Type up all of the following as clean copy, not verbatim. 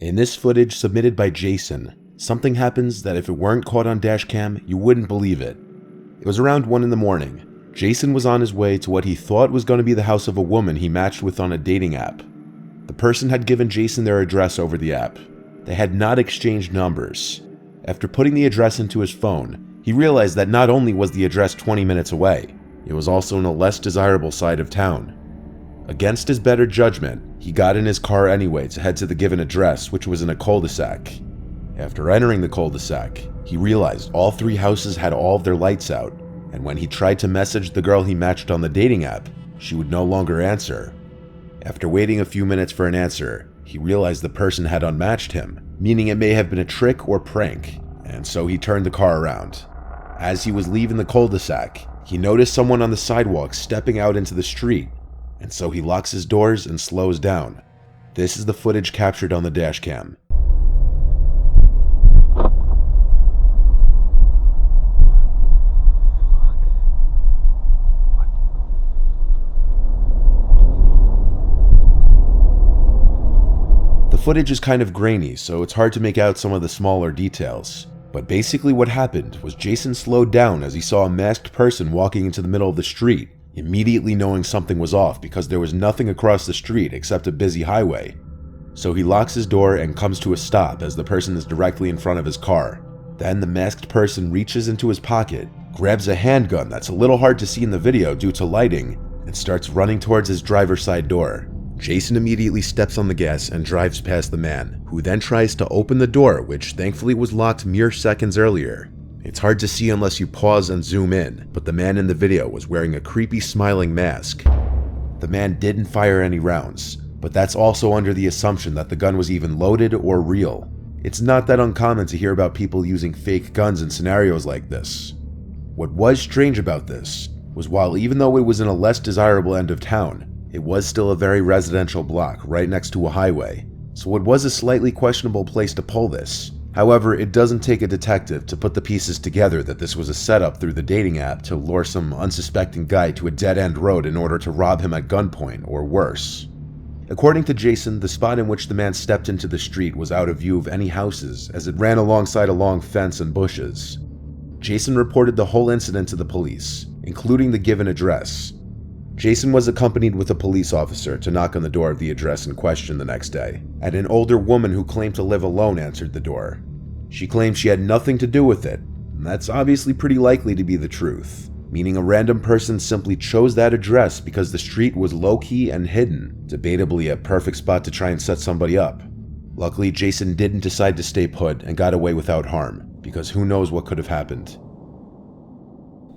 In this footage submitted by Jason, something happens that if it weren't caught on Dashcam, you wouldn't believe it. It was around 1 in the morning. Jason was on his way to what he thought was going to be the house of a woman he matched with on a dating app. The person had given Jason their address over the app. They had not exchanged numbers. After putting the address into his phone, he realized that not only was the address 20 minutes away, it was also in a less desirable side of town. Against his better judgment, he got in his car anyway to head to the given address, which was in a cul-de-sac. After entering the cul-de-sac, he realized all 3 houses had all of their lights out, and when he tried to message the girl he matched on the dating app, she would no longer answer. After waiting a few minutes for an answer, he realized the person had unmatched him, meaning it may have been a trick or prank, and so he turned the car around. As he was leaving the cul-de-sac, he noticed someone on the sidewalk stepping out into the street, and so he locks his doors and slows down. This is the footage captured on the Dashcam. The footage is kind of grainy, so it's hard to make out some of the smaller details. But basically what happened was Jason slowed down as he saw a masked person walking into the middle of the street, immediately knowing something was off because there was nothing across the street except a busy highway. So he locks his door and comes to a stop as the person is directly in front of his car. Then the masked person reaches into his pocket, grabs a handgun that's a little hard to see in the video due to lighting, and starts running towards his driver's side door. Jason immediately steps on the gas and drives past the man, who then tries to open the door, which thankfully was locked mere seconds earlier. It's hard to see unless you pause and zoom in, but the man in the video was wearing a creepy smiling mask. The man didn't fire any rounds, but that's also under the assumption that the gun was even loaded or real. It's not that uncommon to hear about people using fake guns in scenarios like this. What was strange about this was while even though it was in a less desirable end of town, it was still a very residential block right next to a highway, so it was a slightly questionable place to pull this. However, it doesn't take a detective to put the pieces together that this was a setup through the dating app to lure some unsuspecting guy to a dead-end road in order to rob him at gunpoint or worse. According to Jason, the spot in which the man stepped into the street was out of view of any houses as it ran alongside a long fence and bushes. Jason reported the whole incident to the police, including the given address. Jason was accompanied with a police officer to knock on the door of the address in question the next day, and an older woman who claimed to live alone answered the door. She claimed she had nothing to do with it, and that's obviously pretty likely to be the truth, meaning a random person simply chose that address because the street was low-key and hidden, debatably a perfect spot to try and set somebody up. Luckily, Jason didn't decide to stay put and got away without harm, because who knows what could have happened.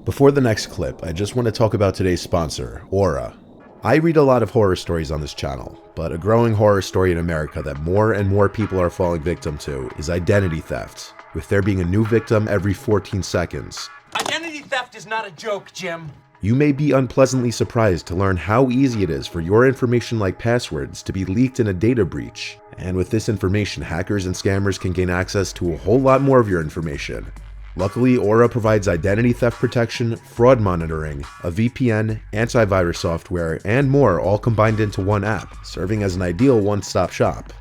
Before the next clip, I just want to talk about today's sponsor, Aura. I read a lot of horror stories on this channel, but a growing horror story in America that more and more people are falling victim to is identity theft, with there being a new victim every 14 seconds. Identity theft is not a joke, Jim. You may be unpleasantly surprised to learn how easy it is for your information like passwords to be leaked in a data breach, and with this information, hackers and scammers can gain access to a whole lot more of your information. Luckily, Aura provides identity theft protection, fraud monitoring, a VPN, antivirus software, and more all combined into one app, serving as an ideal one-stop shop.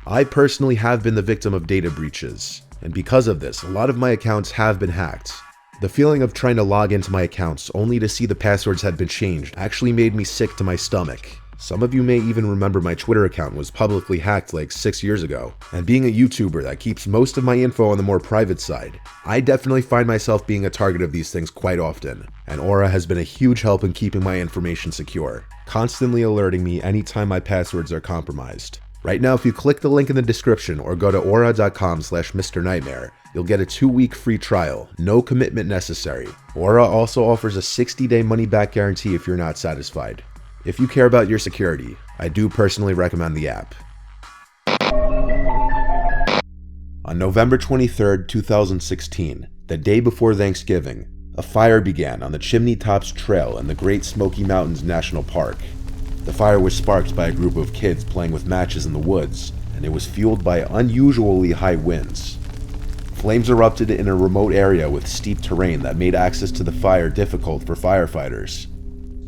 I personally have been the victim of data breaches, and because of this, a lot of my accounts have been hacked. The feeling of trying to log into my accounts only to see the passwords had been changed actually made me sick to my stomach. Some of you may even remember my Twitter account was publicly hacked like 6 years ago, and being a YouTuber that keeps most of my info on the more private side, I definitely find myself being a target of these things quite often, and Aura has been a huge help in keeping my information secure, constantly alerting me anytime my passwords are compromised. Right now, if you click the link in the description or go to aura.com/MrNightmare, you'll get a 2-week free trial, no commitment necessary. Aura also offers a 60-day money-back guarantee if you're not satisfied. If you care about your security, I do personally recommend the app. On November 23, 2016, the day before Thanksgiving, a fire began on the Chimney Tops Trail in the Great Smoky Mountains National Park. The fire was sparked by a group of kids playing with matches in the woods, and it was fueled by unusually high winds. Flames erupted in a remote area with steep terrain that made access to the fire difficult for firefighters.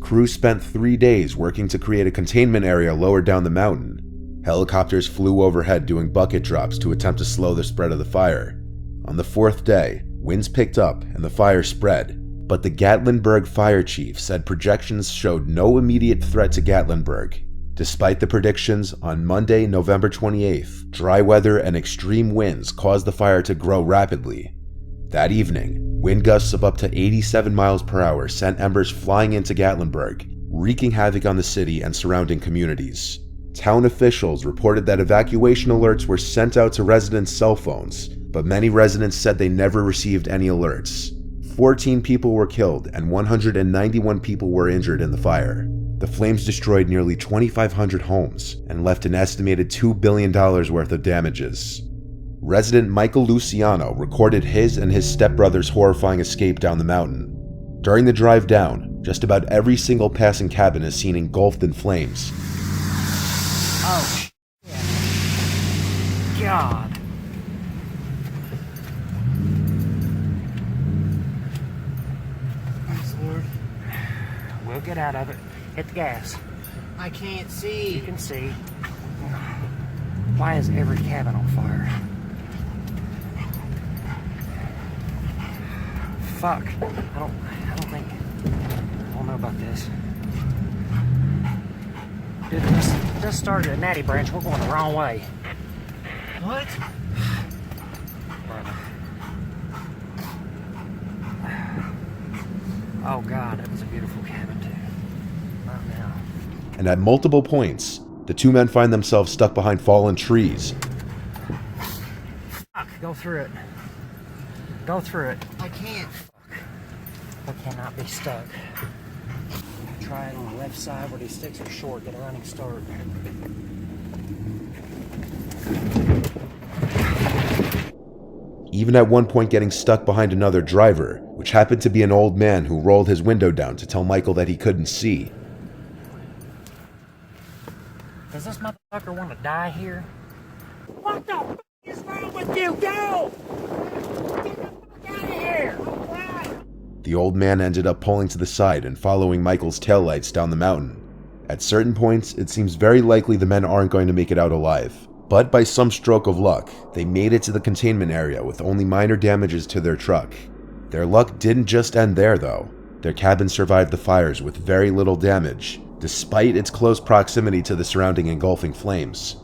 Crews spent 3 days working to create a containment area lower down the mountain. Helicopters flew overhead doing bucket drops to attempt to slow the spread of the fire. On the fourth day, winds picked up and the fire spread, but the Gatlinburg fire chief said projections showed no immediate threat to Gatlinburg. Despite the predictions, on Monday, November 28th, dry weather and extreme winds caused the fire to grow rapidly. That evening, wind gusts of up to 87 miles per hour sent embers flying into Gatlinburg, wreaking havoc on the city and surrounding communities. Town officials reported that evacuation alerts were sent out to residents' cell phones, but many residents said they never received any alerts. 14 people were killed and 191 people were injured in the fire. The flames destroyed nearly 2,500 homes and left an estimated $2 billion worth of damages. Resident Michael Luciano recorded his and his stepbrother's horrifying escape down the mountain. During the drive down, just about every single passing cabin is seen engulfed in flames. Oh, shit. God. Thanks, Lord. We'll get out of it. Hit the gas. I can't see. You can see. Why is every cabin on fire? Fuck. I don't know about this. Dude, this started at Natty Branch. We're going the wrong way. What? Oh God, it was a beautiful cabin too. Not now. And at multiple points, the two men find themselves stuck behind fallen trees. Fuck, go through it. Go through it. I can't. We cannot be stuck. Try it on the left side where these sticks are short. Get a running start. Even at one point getting stuck behind another driver, which happened to be an old man who rolled his window down to tell Michael that he couldn't see. Does this motherfucker want to die here? What the fuck is wrong with you? Go! Get the fuck out of here! The old man ended up pulling to the side and following Michael's taillights down the mountain. At certain points, it seems very likely the men aren't going to make it out alive. But by some stroke of luck, they made it to the containment area with only minor damages to their truck. Their luck didn't just end there though. Their cabin survived the fires with very little damage, despite its close proximity to the surrounding engulfing flames.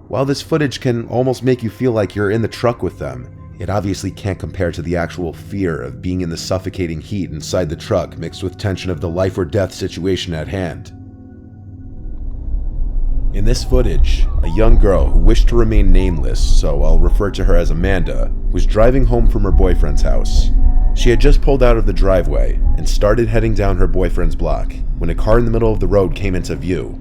While this footage can almost make you feel like you're in the truck with them, it obviously can't compare to the actual fear of being in the suffocating heat inside the truck mixed with tension of the life or death situation at hand. In this footage, a young girl who wished to remain nameless, so I'll refer to her as Amanda, was driving home from her boyfriend's house. She had just pulled out of the driveway and started heading down her boyfriend's block when a car in the middle of the road came into view.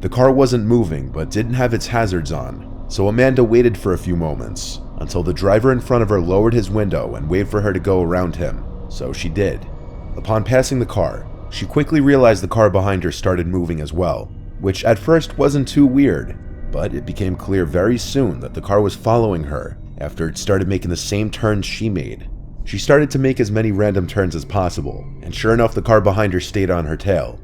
The car wasn't moving but didn't have its hazards on, so Amanda waited for a few moments until the driver in front of her lowered his window and waved for her to go around him, so she did. Upon passing the car, she quickly realized the car behind her started moving as well, which at first wasn't too weird, but it became clear very soon that the car was following her after it started making the same turns she made. She started to make as many random turns as possible, and sure enough the car behind her stayed on her tail.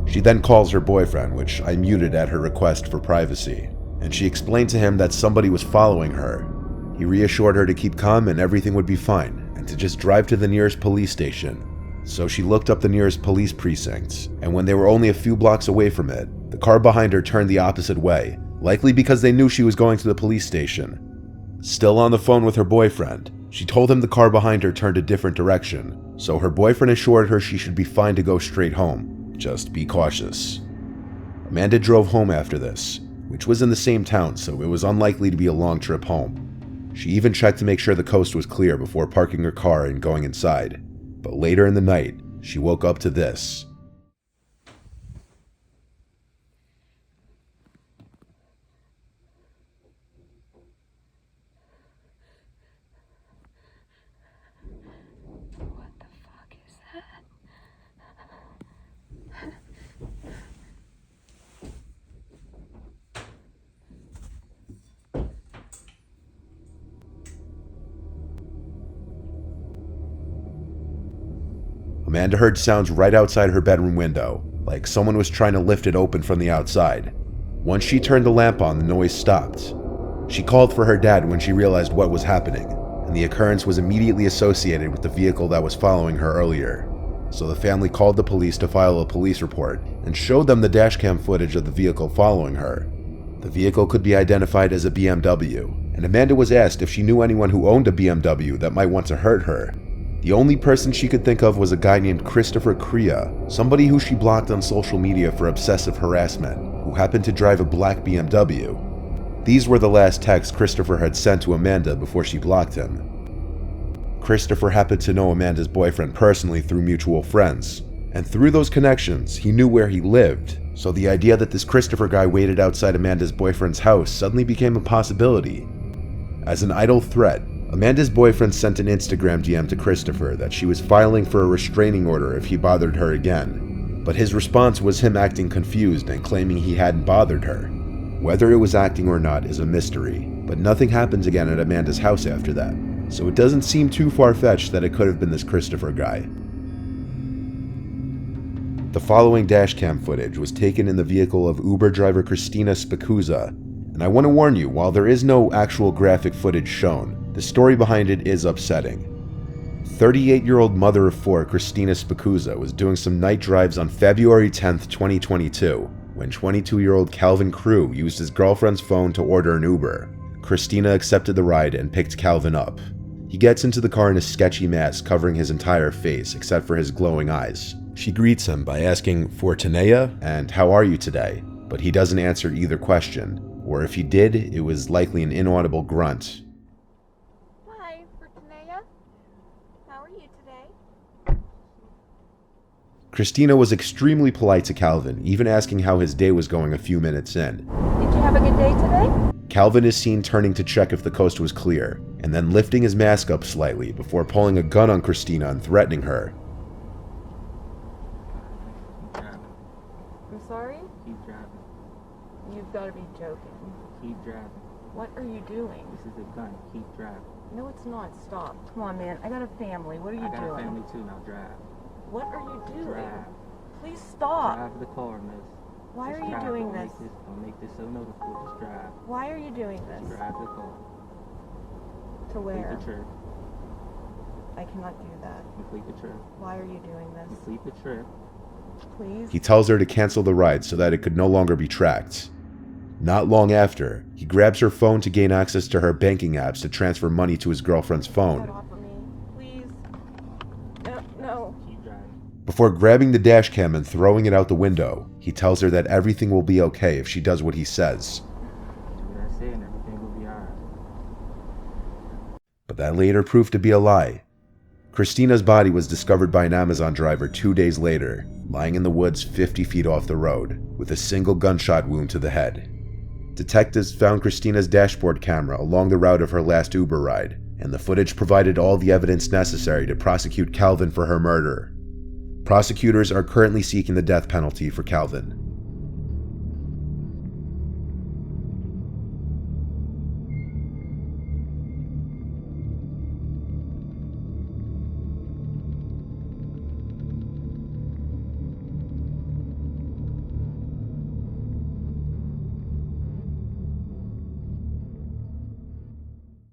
She then calls her boyfriend, which I muted at her request for privacy, and she explained to him that somebody was following her. He reassured her to keep calm and everything would be fine, and to just drive to the nearest police station. So she looked up the nearest police precinct, and when they were only a few blocks away from it, the car behind her turned the opposite way, likely because they knew she was going to the police station. Still on the phone with her boyfriend, she told him the car behind her turned a different direction, so her boyfriend assured her she should be fine to go straight home. Just be cautious. Amanda drove home after this, which was in the same town, so it was unlikely to be a long trip home. She even checked to make sure the coast was clear before parking her car and going inside. But later in the night, she woke up to this. What the fuck is that? Amanda heard sounds right outside her bedroom window, like someone was trying to lift it open from the outside. Once she turned the lamp on, the noise stopped. She called for her dad when she realized what was happening, and the occurrence was immediately associated with the vehicle that was following her earlier. So the family called the police to file a police report and showed them the dashcam footage of the vehicle following her. The vehicle could be identified as a BMW, and Amanda was asked if she knew anyone who owned a BMW that might want to hurt her. The only person she could think of was a guy named Christopher Crea, somebody who she blocked on social media for obsessive harassment, who happened to drive a black BMW. These were the last texts Christopher had sent to Amanda before she blocked him. Christopher happened to know Amanda's boyfriend personally through mutual friends, and through those connections, he knew where he lived, so the idea that this Christopher guy waited outside Amanda's boyfriend's house suddenly became a possibility. As an idle threat, Amanda's boyfriend sent an Instagram DM to Christopher that she was filing for a restraining order if he bothered her again, but his response was him acting confused and claiming he hadn't bothered her. Whether it was acting or not is a mystery, but nothing happens again at Amanda's house after that, so it doesn't seem too far-fetched that it could have been this Christopher guy. The following dashcam footage was taken in the vehicle of Uber driver Christina Spikuza, and I want to warn you, while there is no actual graphic footage shown, the story behind it is upsetting. 38-year-old mother of four Christina Spikuza was doing some night drives on February 10th, 2022, when 22-year-old Calvin Crew used his girlfriend's phone to order an Uber. Christina accepted the ride and picked Calvin up. He gets into the car in a sketchy mask covering his entire face except for his glowing eyes. She greets him by asking for Tanea and how are you today, but he doesn't answer either question, or if he did, it was likely an inaudible grunt. Hi, for Tanea. How are you today? Christina was extremely polite to Calvin, even asking how his day was going a few minutes in. Did you have a good day today? Calvin is seen turning to check if the coast was clear, and then lifting his mask up slightly before pulling a gun on Christina and threatening her. I'm sorry? Keep driving. You've got to be joking. Keep driving. What are you doing? This is a gun. Keep driving. No, it's not. Stop. Come on, man. I got a family. What are you I got doing? a family too. Now drive. What are you doing? Drive. Please stop. Drive the car, miss. Why Just are you drive. doing Don't this? Don't make this so noticeable. Just drive. Why are you doing this? Drive the car. To where? Complete the trip. I cannot do that. Complete the trip. Why are you doing this? Complete the trip. Please? He tells her to cancel the ride so that it could no longer be tracked. Not long after, he grabs her phone to gain access to her banking apps to transfer money to his girlfriend's Get phone. off of me. Please. No, no. Keep driving. Before grabbing the dashcam and throwing it out the window, he tells her that everything will be okay if she does what he says. Do what I say and everything will be alright. But that later proved to be a lie. Christina's body was discovered by an Amazon driver 2 days later, lying in the woods 50 feet off the road, with a single gunshot wound to the head. Detectives found Christina's dashboard camera along the route of her last Uber ride, and the footage provided all the evidence necessary to prosecute Calvin for her murder. Prosecutors are currently seeking the death penalty for Calvin.